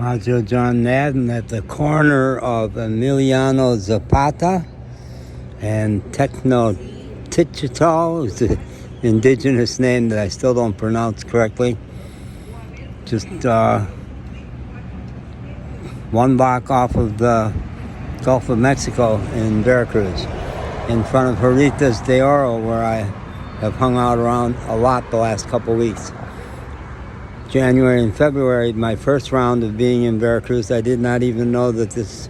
Maggio John Madden at the corner of Emiliano Zapata and Tenochtitlan is the indigenous name that I still don't pronounce correctly. Just one block off of the Gulf of Mexico in Veracruz, in front of Jaritas de Oro, where I have hung out around a lot the last couple weeks. January and February, my first round of being in Veracruz, I did not even know that this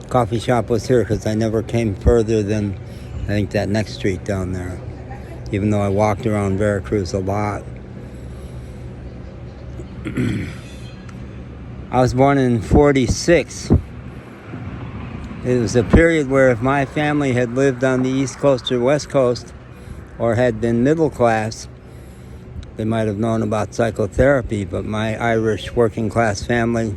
coffee shop was here because I never came further than, I think, that next street down there, even though I walked around Veracruz a lot. I was born in 46. It was a period where if my family had lived on the East Coast or West Coast or had been middle class, they might have known about psychotherapy, but my Irish working class family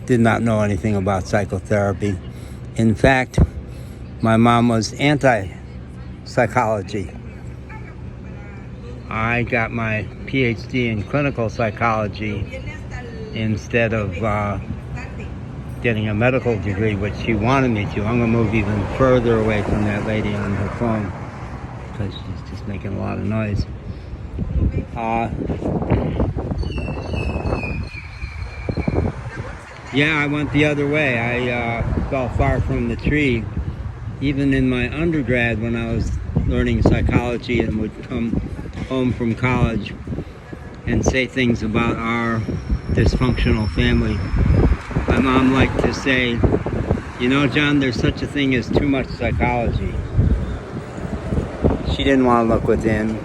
did not know anything about psychotherapy. In fact, my mom was anti-psychology. I got my PhD in clinical psychology instead of getting a medical degree, which she wanted me to. I'm going to move even further away from that lady on her phone because she's just making a lot of noise. Yeah, I went the other way. I fell far from the tree. Even in my undergrad, when I was learning psychology and would come home from college and say things about our dysfunctional family, my mom liked to say, "You know, John, there's such a thing as too much psychology." She didn't want to look within.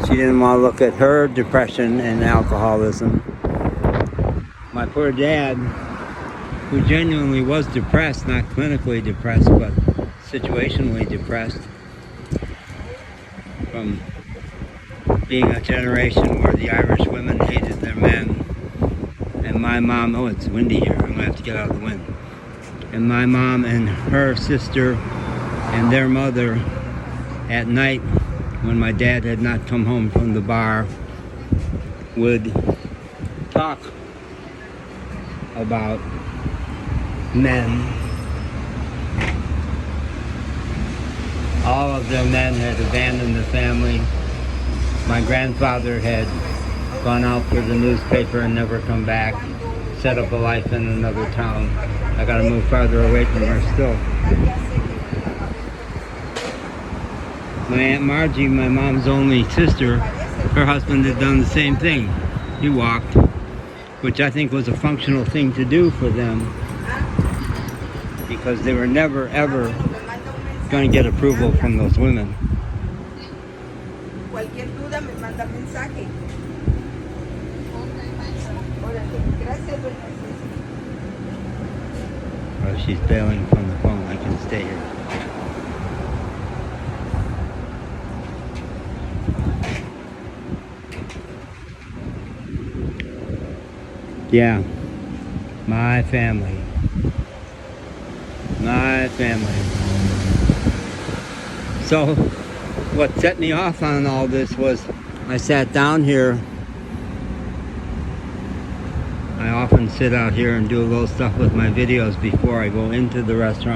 She didn't want to look at her depression and alcoholism. My poor dad, who genuinely was depressed, not clinically depressed, but situationally depressed, from being a generation where the Irish women hated their men. And my mom, oh, it's windy here, I'm gonna have to get out of the wind. And my mom and her sister and their mother at night, when my dad had not come home from the bar, would talk about men. All of their men had abandoned the family. My grandfather had gone out for the newspaper and never come back, set up a life in another town. I gotta move farther away from her still. My Aunt Margie, my mom's only sister, her husband had done the same thing. He walked, which I think was a functional thing to do for them, because they were never ever going to get approval from those women. Oh, she's bailing from the phone. I can stay here. Yeah, my family. My family. So, what set me off on all this was I sat down here. I often sit out here and do a little stuff with my videos before I go into the restaurant.